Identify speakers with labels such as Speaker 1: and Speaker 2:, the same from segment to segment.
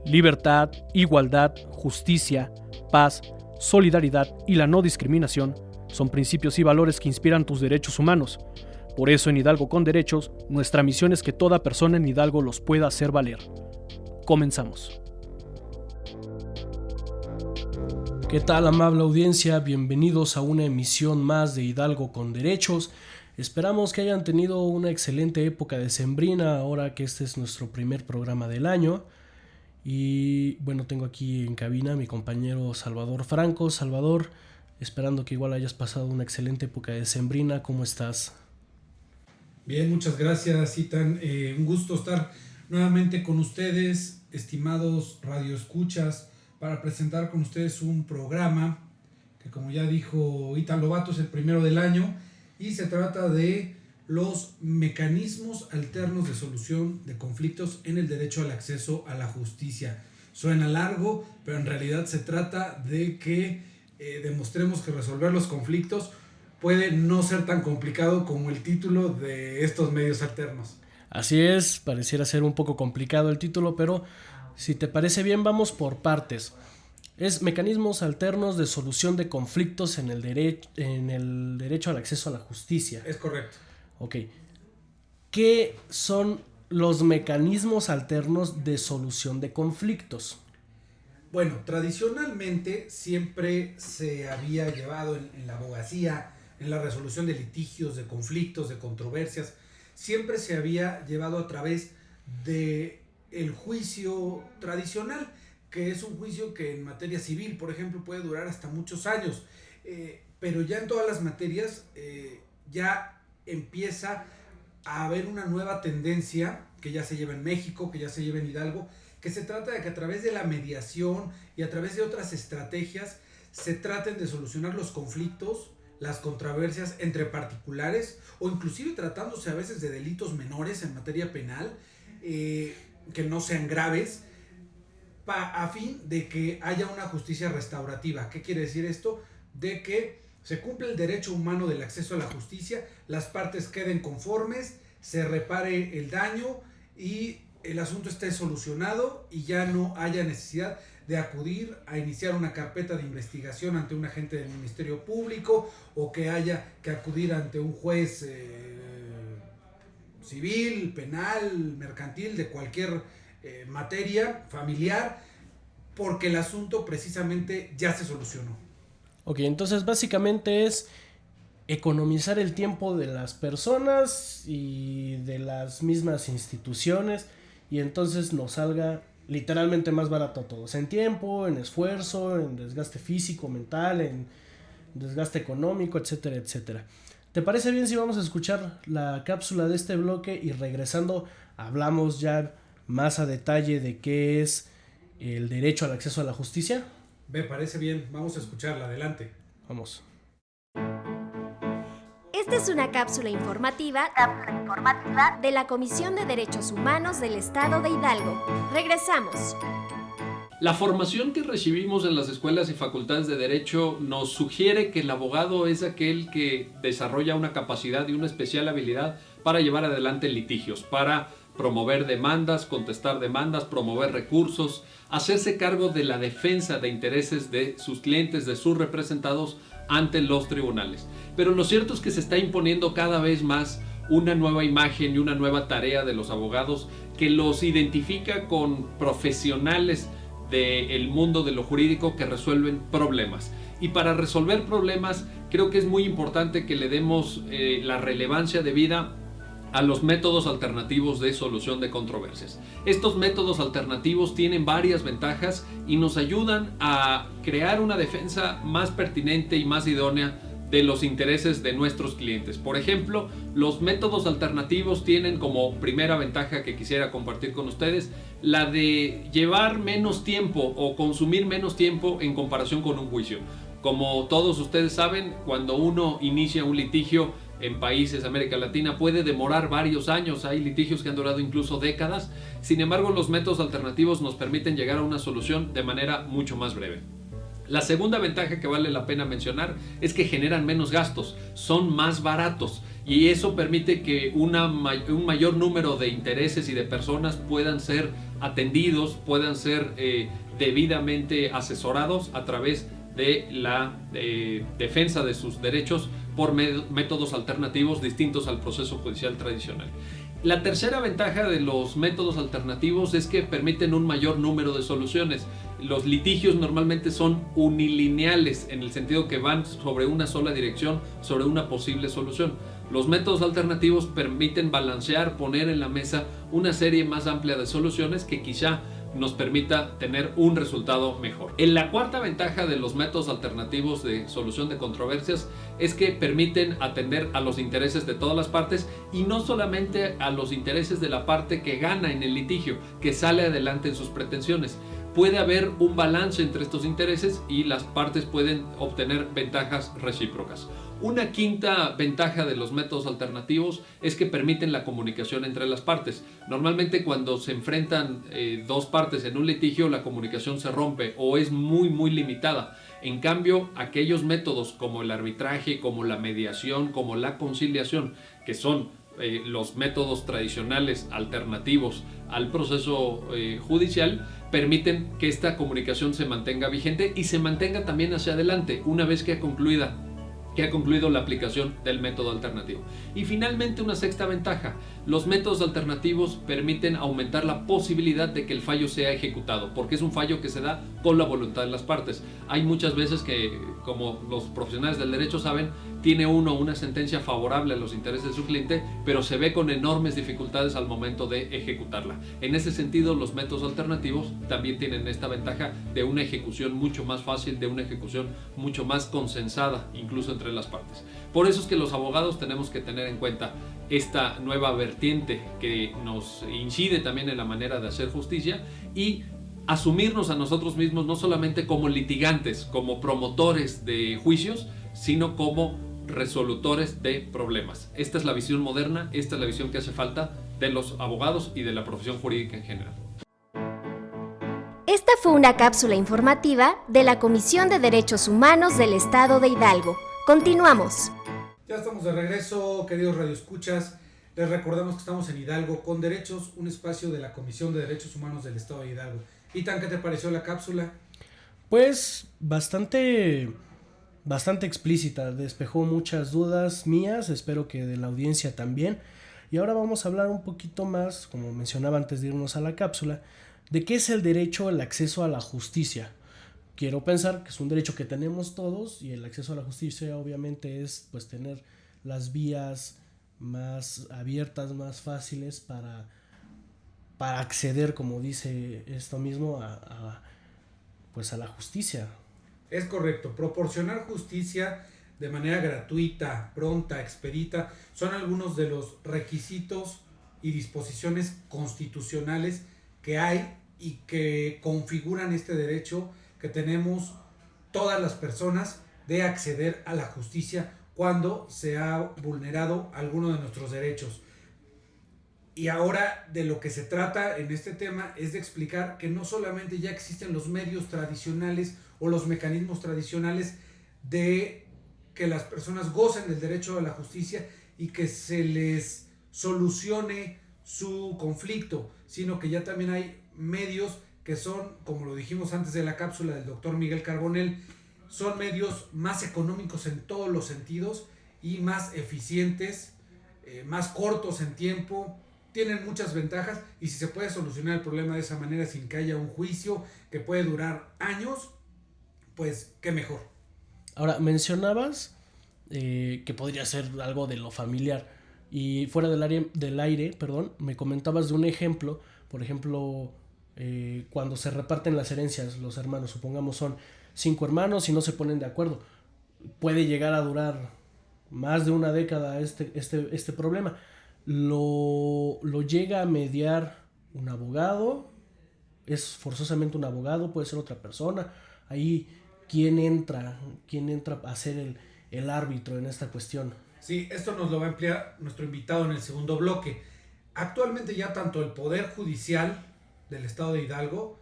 Speaker 1: Libertad, igualdad, justicia, paz, solidaridad y la no discriminación son principios y valores que inspiran tus derechos humanos. Por eso en Hidalgo con Derechos, nuestra misión es que toda persona en Hidalgo los pueda hacer valer. Comenzamos. ¿Qué tal, amable audiencia? Bienvenidos a una emisión más de Hidalgo con Derechos. Esperamos que hayan tenido una excelente época decembrina ahora que este es nuestro primer programa del año. Y bueno, tengo aquí en cabina a mi compañero Salvador Franco. Salvador, esperando que igual hayas pasado una excelente época decembrina. ¿Cómo estás?
Speaker 2: Bien, muchas gracias, Itan. Un gusto estar nuevamente con ustedes, estimados radioescuchas, para presentar con ustedes un programa que, como ya dijo Itan Lobato, es el primero del año y se trata de los mecanismos alternos de solución de conflictos en el derecho al acceso a la justicia. Suena largo, pero en realidad se trata de que demostremos que resolver los conflictos puede no ser tan complicado como el título de estos medios alternos.
Speaker 1: Así es, pareciera ser un poco complicado el título, pero si te parece bien, vamos por partes. Es mecanismos alternos de solución de conflictos en el derecho al acceso a la justicia.
Speaker 2: Es correcto.
Speaker 1: Ok. ¿Qué son los mecanismos alternos de solución de conflictos?
Speaker 2: Bueno, tradicionalmente siempre se había llevado en la abogacía, en la resolución de litigios, de conflictos, de controversias, siempre se había llevado a través de el juicio tradicional, que es un juicio que en materia civil, por ejemplo, puede durar hasta muchos años, pero ya en todas las materias ya empieza a haber una nueva tendencia que ya se lleva en México, que ya se lleva en Hidalgo, que se trata de que a través de la mediación y a través de otras estrategias se traten de solucionar los conflictos, las controversias entre particulares o inclusive tratándose a veces de delitos menores en materia penal, que no sean graves, a fin de que haya una justicia restaurativa. ¿Qué quiere decir esto? De que se cumple el derecho humano del acceso a la justicia, las partes queden conformes, se repare el daño y el asunto esté solucionado y ya no haya necesidad de acudir a iniciar una carpeta de investigación ante un agente del Ministerio Público o que haya que acudir ante un juez civil, penal, mercantil, de cualquier materia familiar, porque el asunto precisamente ya se solucionó.
Speaker 1: Ok, entonces básicamente es economizar el tiempo de las personas y de las mismas instituciones y entonces nos salga literalmente más barato a todos, en tiempo, en esfuerzo, en desgaste físico, mental, en desgaste económico, etcétera, etcétera. ¿Te parece bien si vamos a escuchar la cápsula de este bloque y regresando hablamos ya más a detalle de qué es el derecho al acceso a la justicia?
Speaker 2: Me parece bien, vamos a escucharla, adelante.
Speaker 1: Vamos.
Speaker 3: Esta es una cápsula informativa de la Comisión de Derechos Humanos del Estado de Hidalgo. Regresamos.
Speaker 4: La formación que recibimos en las escuelas y facultades de Derecho nos sugiere que el abogado es aquel que desarrolla una capacidad y una especial habilidad para llevar adelante litigios, para promover demandas, contestar demandas, promover recursos, hacerse cargo de la defensa de intereses de sus clientes, de sus representados ante los tribunales. Pero lo cierto es que se está imponiendo cada vez más una nueva imagen y una nueva tarea de los abogados que los identifica con profesionales del mundo de lo jurídico que resuelven problemas. Y para resolver problemas creo que es muy importante que le demos la relevancia debida a los métodos alternativos de solución de controversias. Estos métodos alternativos tienen varias ventajas y nos ayudan a crear una defensa más pertinente y más idónea de los intereses de nuestros clientes. Por ejemplo, los métodos alternativos tienen como primera ventaja que quisiera compartir con ustedes la de llevar menos tiempo o consumir menos tiempo en comparación con un juicio. Como todos ustedes saben, cuando uno inicia un litigio en países de América Latina puede demorar varios años, hay litigios que han durado incluso décadas. Sin embargo, los métodos alternativos nos permiten llegar a una solución de manera mucho más breve. La segunda ventaja que vale la pena mencionar es que generan menos gastos, son más baratos. y eso permite que un mayor número de intereses y de personas puedan ser atendidos, puedan ser debidamente asesorados a través de la defensa de sus derechos por métodos alternativos distintos al proceso judicial tradicional. La tercera ventaja de los métodos alternativos es que permiten un mayor número de soluciones. Los litigios normalmente son unilineales, en el sentido que van sobre una sola dirección, sobre una posible solución. Los métodos alternativos permiten balancear, poner en la mesa una serie más amplia de soluciones que quizá nos permita tener un resultado mejor. La cuarta ventaja de los métodos alternativos de solución de controversias es que permiten atender a los intereses de todas las partes y no solamente a los intereses de la parte que gana en el litigio, que sale adelante en sus pretensiones. Puede haber un balance entre estos intereses y las partes pueden obtener ventajas recíprocas. Una quinta ventaja de los métodos alternativos es que permiten la comunicación entre las partes. Normalmente cuando se enfrentan dos partes en un litigio, la comunicación se rompe o es muy limitada. En cambio, aquellos métodos como el arbitraje, como la mediación, como la conciliación, que son los métodos tradicionales alternativos al proceso judicial, permiten que esta comunicación se mantenga vigente y se mantenga también hacia adelante una vez que ha concluido la aplicación del método alternativo. Y finalmente, una sexta ventaja: los métodos alternativos permiten aumentar la posibilidad de que el fallo sea ejecutado, porque es un fallo que se da con la voluntad de las partes. Hay muchas veces que, como los profesionales del derecho saben, tiene uno una sentencia favorable a los intereses de su cliente, pero se ve con enormes dificultades al momento de ejecutarla. En ese sentido, los métodos alternativos también tienen esta ventaja de una ejecución mucho más fácil, de una ejecución mucho más consensada, incluso entre las partes. Por eso es que los abogados tenemos que tener en cuenta esta nueva vertiente que nos incide también en la manera de hacer justicia y asumirnos a nosotros mismos no solamente como litigantes, como promotores de juicios, sino como resolutores de problemas. Esta es la visión moderna, esta es la visión que hace falta de los abogados y de la profesión jurídica en general.
Speaker 3: Esta fue una cápsula informativa de la Comisión de Derechos Humanos del Estado de Hidalgo. Continuamos.
Speaker 2: Ya estamos de regreso, queridos radioescuchas. Les recordamos que estamos en Hidalgo con Derechos, un espacio de la Comisión de Derechos Humanos del Estado de Hidalgo. Itan, ¿qué te pareció la cápsula?
Speaker 1: Pues bastante explícita, despejó muchas dudas mías, espero que de la audiencia también. Y ahora vamos a hablar un poquito más, como mencionaba antes de irnos a la cápsula, de qué es el derecho al acceso a la justicia. Quiero pensar que es un derecho que tenemos todos y el acceso a la justicia obviamente es pues tener las vías más abiertas, más fáciles para acceder, como dice esto mismo, a la justicia.
Speaker 2: Es correcto, proporcionar justicia de manera gratuita, pronta, expedita, son algunos de los requisitos y disposiciones constitucionales que hay y que configuran este derecho que tenemos todas las personas de acceder a la justicia cuando se ha vulnerado alguno de nuestros derechos. Y ahora de lo que se trata en este tema es de explicar que no solamente ya existen los medios tradicionales o los mecanismos tradicionales de que las personas gocen del derecho a la justicia y que se les solucione su conflicto, sino que ya también hay medios que son, como lo dijimos antes de la cápsula del doctor Miguel Carbonell, son medios más económicos en todos los sentidos y más eficientes, más cortos en tiempo, tienen muchas ventajas y si se puede solucionar el problema de esa manera sin que haya un juicio que puede durar años, pues qué mejor.
Speaker 1: Ahora, mencionabas que podría ser algo de lo familiar y fuera del aire, me comentabas de un ejemplo, por ejemplo, cuando se reparten las herencias, los hermanos, supongamos son 5 hermanos y no se ponen de acuerdo, puede llegar a durar más de una década este problema. Lo llega a mediar un abogado, es forzosamente un abogado, puede ser otra persona. Ahí, ¿quién entra a ser el árbitro en esta cuestión?
Speaker 2: Sí, esto nos lo va a ampliar nuestro invitado en el segundo bloque. Actualmente ya tanto el Poder Judicial del Estado de Hidalgo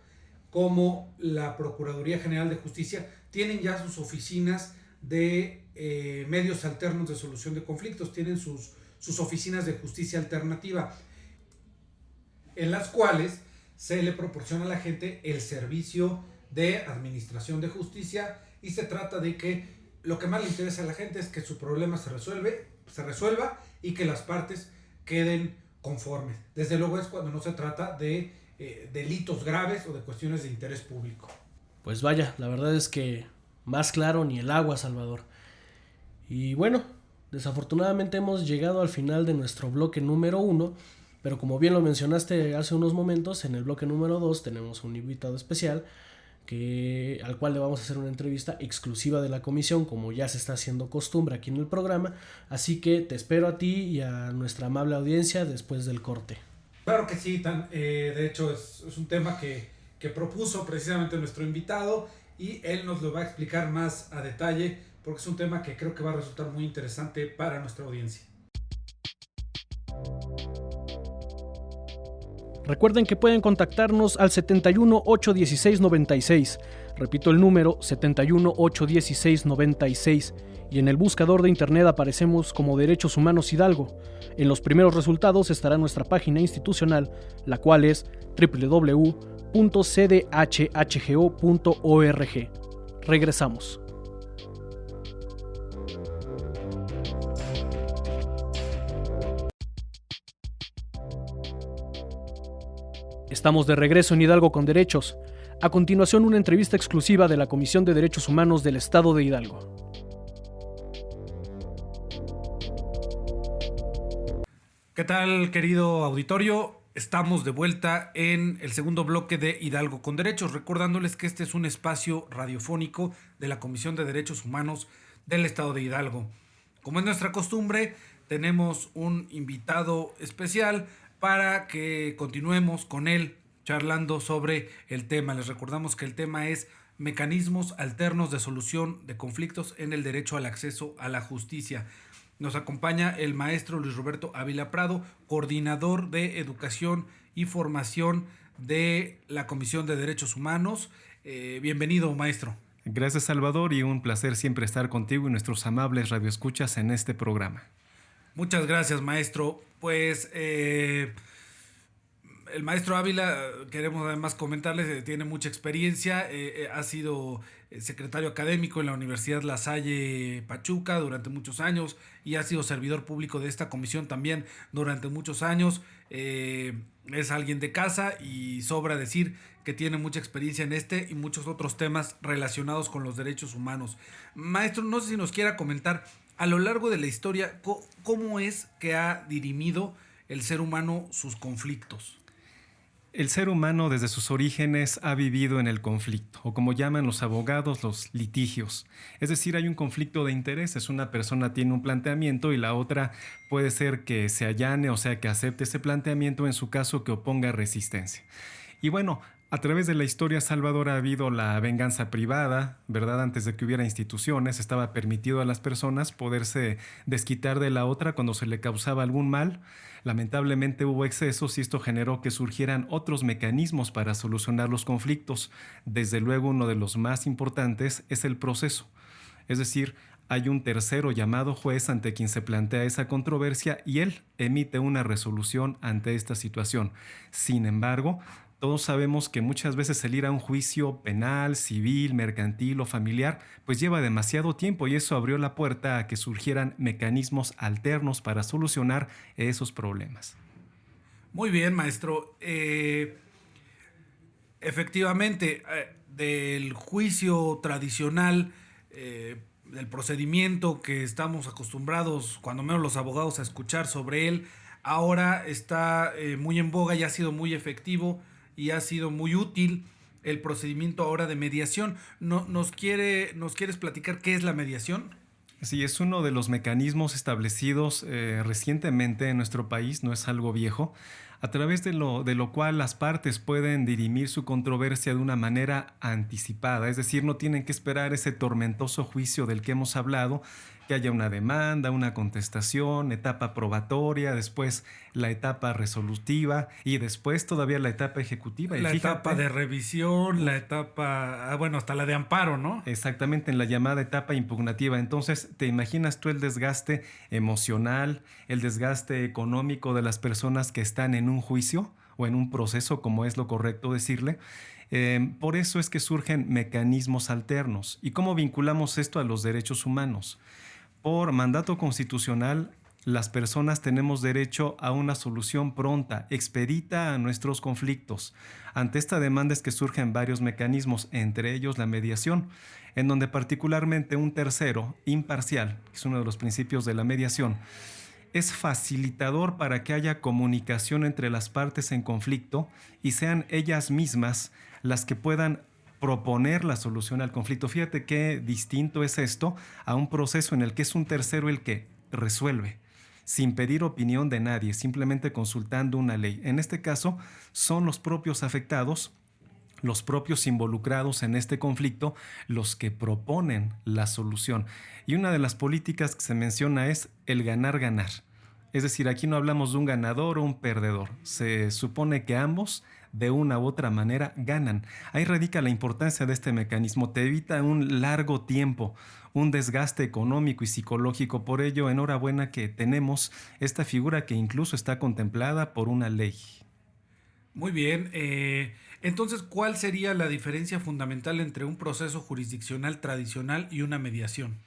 Speaker 2: como la Procuraduría General de Justicia tienen ya sus oficinas de medios alternos de solución de conflictos. Tienen sus oficinas de justicia alternativa, en las cuales se le proporciona a la gente el servicio de administración de justicia, y se trata de que lo que más le interesa a la gente es que su problema se resuelva y que las partes queden conformes. Desde luego es cuando no se trata de delitos graves o de cuestiones de interés público.
Speaker 1: Pues vaya, la verdad es que más claro ni el agua, Salvador. Y bueno, desafortunadamente hemos llegado al final de nuestro bloque número 1, pero como bien lo mencionaste hace unos momentos, en el bloque número 2 tenemos un invitado especial al cual le vamos a hacer una entrevista exclusiva de la comisión, como ya se está haciendo costumbre aquí en el programa. Así que te espero a ti y a nuestra amable audiencia después del corte.
Speaker 2: Claro que sí, de hecho es un tema que propuso precisamente nuestro invitado, y él nos lo va a explicar más a detalle, porque es un tema que creo que va a resultar muy interesante para nuestra audiencia.
Speaker 1: Recuerden que pueden contactarnos al 71 816 96. Repito el número, 71 816 96. Y en el buscador de internet aparecemos como Derechos Humanos Hidalgo. En los primeros resultados estará nuestra página institucional, la cual es www.cdhhgo.org. Regresamos. Estamos de regreso en Hidalgo con Derechos. A continuación, una entrevista exclusiva de la Comisión de Derechos Humanos del Estado de Hidalgo.
Speaker 2: ¿Qué tal, querido auditorio? Estamos de vuelta en el segundo bloque de Hidalgo con Derechos, recordándoles que este es un espacio radiofónico de la Comisión de Derechos Humanos del Estado de Hidalgo. Como es nuestra costumbre, tenemos un invitado especial para que continuemos con él charlando sobre el tema. Les recordamos que el tema es mecanismos alternos de solución de conflictos en el derecho al acceso a la justicia. Nos acompaña el maestro Luis Roberto Ávila Prado, coordinador de educación y formación de la Comisión de Derechos Humanos. Bienvenido, maestro.
Speaker 5: Gracias, Salvador, y un placer siempre estar contigo y nuestros amables radioescuchas en este programa.
Speaker 2: Muchas gracias, maestro. Pues el maestro Ávila, queremos además comentarles, tiene mucha experiencia, ha sido secretario académico en la Universidad La Salle Pachuca durante muchos años, y ha sido servidor público de esta comisión también durante muchos años. Es alguien de casa, y sobra decir que tiene mucha experiencia en este y muchos otros temas relacionados con los derechos humanos. Maestro, no sé si nos quiera comentar a lo largo de la historia cómo es que ha dirimido el ser humano sus conflictos.
Speaker 5: El ser humano desde sus orígenes ha vivido en el conflicto, o como llaman los abogados, los litigios. Es decir, hay un conflicto de intereses. Una persona tiene un planteamiento y la otra puede ser que se allane, o sea, que acepte ese planteamiento, en su caso que oponga resistencia. Y bueno, a través de la historia, Salvador, ha habido la venganza privada, ¿verdad? Antes de que hubiera instituciones, estaba permitido a las personas poderse desquitar de la otra cuando se le causaba algún mal. Lamentablemente hubo excesos y esto generó que surgieran otros mecanismos para solucionar los conflictos. Desde luego, uno de los más importantes es el proceso. Es decir, hay un tercero llamado juez ante quien se plantea esa controversia y él emite una resolución ante esta situación. Sin embargo, todos sabemos que muchas veces el ir a un juicio penal, civil, mercantil o familiar, pues lleva demasiado tiempo, y eso abrió la puerta a que surgieran mecanismos alternos para solucionar esos problemas.
Speaker 2: Muy bien, maestro. Efectivamente, del juicio tradicional, del procedimiento que estamos acostumbrados, cuando menos los abogados, a escuchar sobre él, ahora está muy en boga y ha sido muy efectivo y ha sido muy útil el procedimiento ahora de mediación. ¿Nos quieres platicar qué es la mediación?
Speaker 5: Sí, es uno de los mecanismos establecidos recientemente en nuestro país, no es algo viejo, a través de lo cual las partes pueden dirimir su controversia de una manera anticipada, es decir, no tienen que esperar ese tormentoso juicio del que hemos hablado, que haya una demanda, una contestación, etapa probatoria, después la etapa resolutiva y después todavía la etapa ejecutiva.
Speaker 2: La
Speaker 5: y fíjate,
Speaker 2: etapa de revisión, la etapa, bueno, hasta la de amparo, ¿no?
Speaker 5: exactamente, en la llamada etapa impugnativa. Entonces, ¿te imaginas tú el desgaste emocional, el desgaste económico de las personas que están en un juicio o en un proceso, como es lo correcto decirle? Por eso es que surgen mecanismos alternos. ¿Y cómo vinculamos esto a los derechos humanos? Por mandato constitucional, las personas tenemos derecho a una solución pronta, expedita a nuestros conflictos. Ante esta demanda es que surgen varios mecanismos, entre ellos la mediación, en donde particularmente un tercero, imparcial, que es uno de los principios de la mediación, es facilitador para que haya comunicación entre las partes en conflicto y sean ellas mismas las que puedan proponer la solución al conflicto. Fíjate qué distinto es esto a un proceso en el que es un tercero el que resuelve, sin pedir opinión de nadie, simplemente consultando una ley. En este caso, son los propios afectados, los propios involucrados en este conflicto, los que proponen la solución. Y una de las políticas que se menciona es el ganar-ganar. Es decir, aquí no hablamos de un ganador o un perdedor. Se supone que ambos, de una u otra manera, ganan. Ahí radica la importancia de este mecanismo. Te evita un largo tiempo, un desgaste económico y psicológico. Por ello, enhorabuena que tenemos esta figura que incluso está contemplada por una ley.
Speaker 2: Muy bien. Entonces, ¿cuál sería la diferencia fundamental entre un proceso jurisdiccional tradicional y una mediación?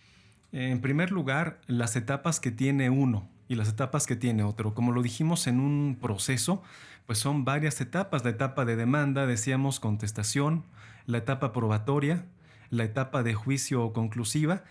Speaker 5: En primer lugar, las etapas que tiene uno y las etapas que tiene otro. Como lo dijimos en un proceso, pues son varias etapas. La etapa de demanda, decíamos, contestación, la etapa probatoria, la etapa de juicio conclusiva,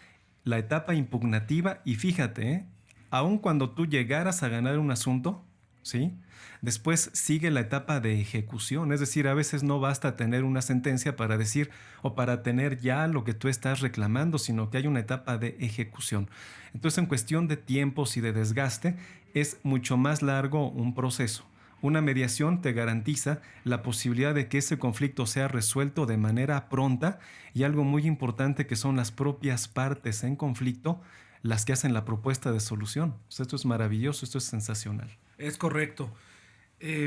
Speaker 5: la etapa impugnativa y fíjate, aun cuando tú llegaras a ganar un asunto, ¿sí? Después sigue la etapa de ejecución, es decir, a veces no basta tener una sentencia para decir o para tener ya lo que tú estás reclamando, sino que hay una etapa de ejecución. Entonces, en cuestión de tiempos y de desgaste, es mucho más largo un proceso. Una mediación te garantiza la posibilidad de que ese conflicto sea resuelto de manera pronta y algo muy importante que son las propias partes en conflicto las que hacen la propuesta de solución. Esto es maravilloso, esto es sensacional.
Speaker 2: Es correcto.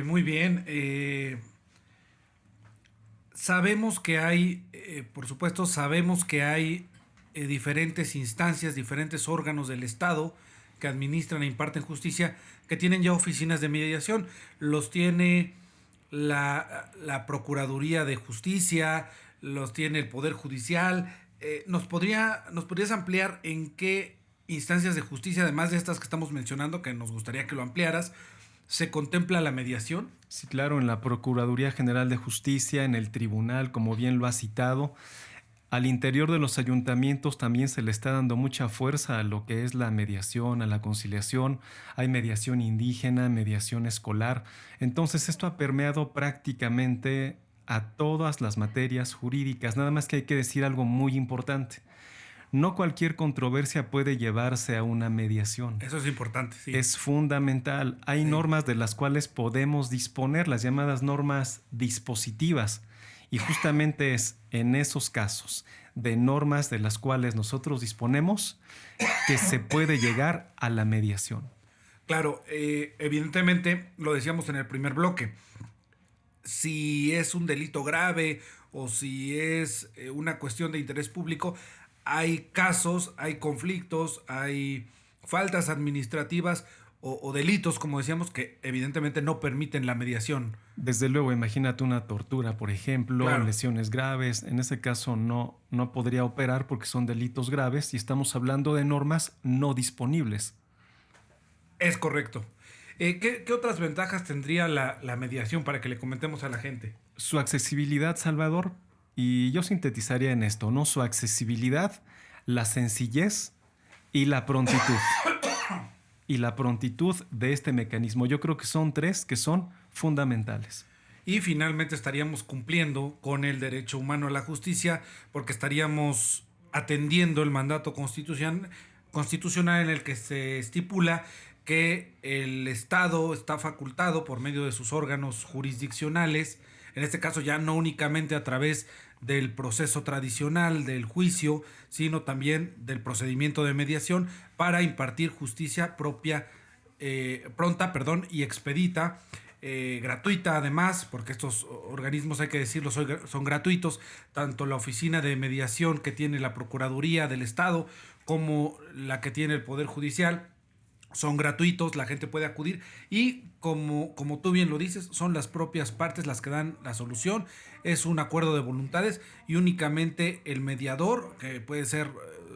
Speaker 2: Muy bien. Sabemos que hay, por supuesto, sabemos que hay diferentes instancias, diferentes órganos del Estado que administran e imparten justicia, que tienen ya oficinas de mediación. Los tiene la Procuraduría de Justicia, los tiene el Poder Judicial. ¿Nos podrías ampliar en qué instancias de justicia, además de estas que estamos mencionando, que nos gustaría que lo ampliaras, se contempla la mediación?
Speaker 5: Sí, claro, en la Procuraduría General de Justicia, en el tribunal, como bien lo ha citado. Al interior de los ayuntamientos también se le está dando mucha fuerza a lo que es la mediación, a la conciliación. Hay mediación indígena, mediación escolar. Entonces esto ha permeado prácticamente a todas las materias jurídicas. Nada más que hay que decir algo muy importante. No cualquier controversia puede llevarse a una mediación.
Speaker 2: Eso es importante, sí.
Speaker 5: Es fundamental. Hay normas de las cuales podemos disponer, las llamadas normas dispositivas. Y justamente es en esos casos de normas de las cuales nosotros disponemos que se puede llegar a la mediación.
Speaker 2: Claro, evidentemente, lo decíamos en el primer bloque, si es un delito grave o si es una cuestión de interés público, hay casos, hay conflictos, hay faltas administrativas o delitos, como decíamos, que evidentemente no permiten la mediación.
Speaker 5: Desde luego, imagínate una tortura, por ejemplo,
Speaker 2: Claro.
Speaker 5: lesiones graves. En ese caso no podría operar porque son delitos graves y estamos hablando de normas no disponibles.
Speaker 2: Es correcto. ¿Qué otras ventajas tendría la mediación para que le comentemos a la gente?
Speaker 5: Su accesibilidad, Salvador, y yo sintetizaría en esto, ¿no? Su accesibilidad, la sencillez y la prontitud. Y la prontitud de este mecanismo. Yo creo que son tres que son fundamentales.
Speaker 2: Y finalmente estaríamos cumpliendo con el derecho humano a la justicia, porque estaríamos atendiendo el mandato constitucional en el que se estipula que el Estado está facultado por medio de sus órganos jurisdiccionales en este caso ya no únicamente a través del proceso tradicional del juicio, sino también del procedimiento de mediación para impartir justicia pronta y expedita, gratuita además, porque estos organismos, hay que decirlo, son gratuitos, tanto la oficina de mediación que tiene la Procuraduría del Estado como la que tiene el Poder Judicial. Son gratuitos, la gente puede acudir y como tú bien lo dices, son las propias partes las que dan la solución. Es un acuerdo de voluntades y únicamente el mediador, que puede ser,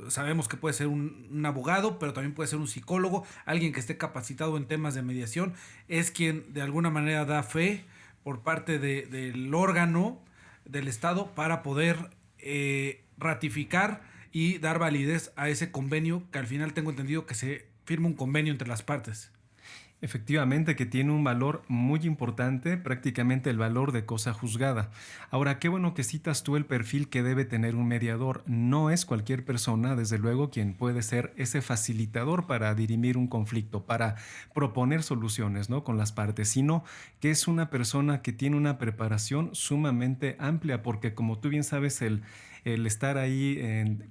Speaker 2: sabemos que puede ser un abogado, pero también puede ser un psicólogo, alguien que esté capacitado en temas de mediación, es quien de alguna manera da fe por parte del órgano del Estado para poder ratificar y dar validez a ese convenio, que al final tengo entendido que se firma un convenio entre las partes.
Speaker 5: Efectivamente, que tiene un valor muy importante, prácticamente el valor de cosa juzgada. Ahora, qué bueno que citas tú el perfil que debe tener un mediador. No es cualquier persona, desde luego, quien puede ser ese facilitador para dirimir un conflicto, para proponer soluciones, ¿no?, con las partes, sino que es una persona que tiene una preparación sumamente amplia, porque como tú bien sabes, el estar ahí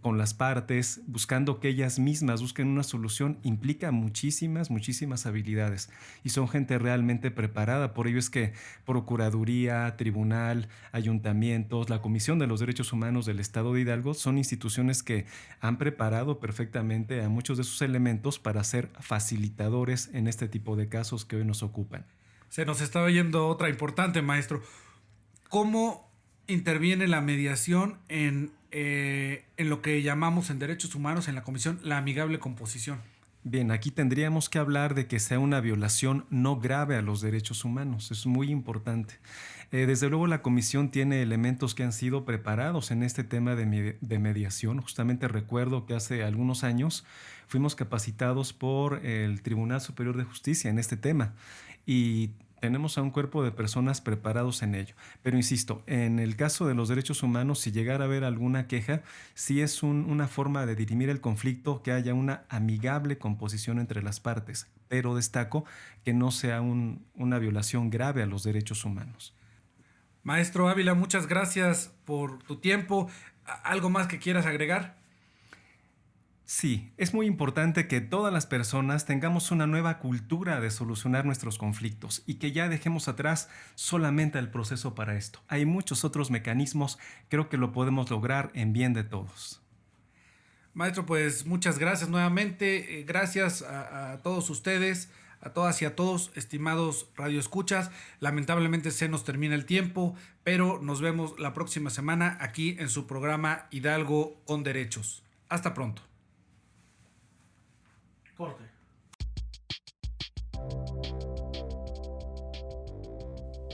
Speaker 5: con las partes, buscando que ellas mismas busquen una solución, implica muchísimas habilidades y son gente realmente preparada. Por ello es que Procuraduría, Tribunal, Ayuntamientos, la Comisión de los Derechos Humanos del Estado de Hidalgo son instituciones que han preparado perfectamente a muchos de sus elementos para ser facilitadores en este tipo de casos que hoy nos ocupan.
Speaker 2: Se nos está oyendo otra importante, maestro. ¿Cómo interviene la mediación en lo que llamamos en derechos humanos, en la comisión, la amigable composición?
Speaker 5: Bien, aquí tendríamos que hablar de que sea una violación no grave a los derechos humanos. Es muy importante. Desde luego la comisión tiene elementos que han sido preparados en este tema de mediación. Justamente recuerdo que hace algunos años fuimos capacitados por el Tribunal Superior de Justicia en este tema y tenemos a un cuerpo de personas preparados en ello. Pero insisto, en el caso de los derechos humanos, si llegara a haber alguna queja, sí es una forma de dirimir el conflicto que haya una amigable composición entre las partes, pero destaco que no sea una violación grave a los derechos humanos.
Speaker 2: Maestro Ávila, muchas gracias por tu tiempo. ¿Algo más que quieras agregar?
Speaker 5: Sí, es muy importante que todas las personas tengamos una nueva cultura de solucionar nuestros conflictos y que ya dejemos atrás solamente el proceso para esto. Hay muchos otros mecanismos, creo que lo podemos lograr en bien de todos.
Speaker 2: Maestro, pues muchas gracias nuevamente. Gracias a todos ustedes, a todas y a todos, estimados radioescuchas. Lamentablemente se nos termina el tiempo, pero nos vemos la próxima semana aquí en su programa Hidalgo con Derechos. Hasta pronto.
Speaker 1: Corte.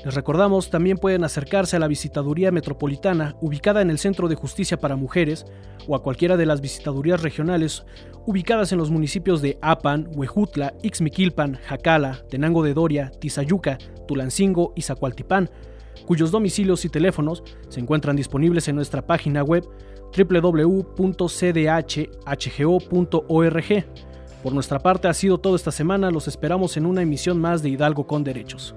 Speaker 1: Les recordamos, también pueden acercarse a la Visitaduría Metropolitana, ubicada en el Centro de Justicia para Mujeres, o a cualquiera de las visitadurías regionales, ubicadas en los municipios de Apan, Huejutla, Ixmiquilpan, Jacala, Tenango de Doria, Tizayuca, Tulancingo y Zacualtipán, cuyos domicilios y teléfonos se encuentran disponibles en nuestra página web www.cdhhgo.org. Por nuestra parte ha sido todo esta semana, los esperamos en una emisión más de Hidalgo con Derechos.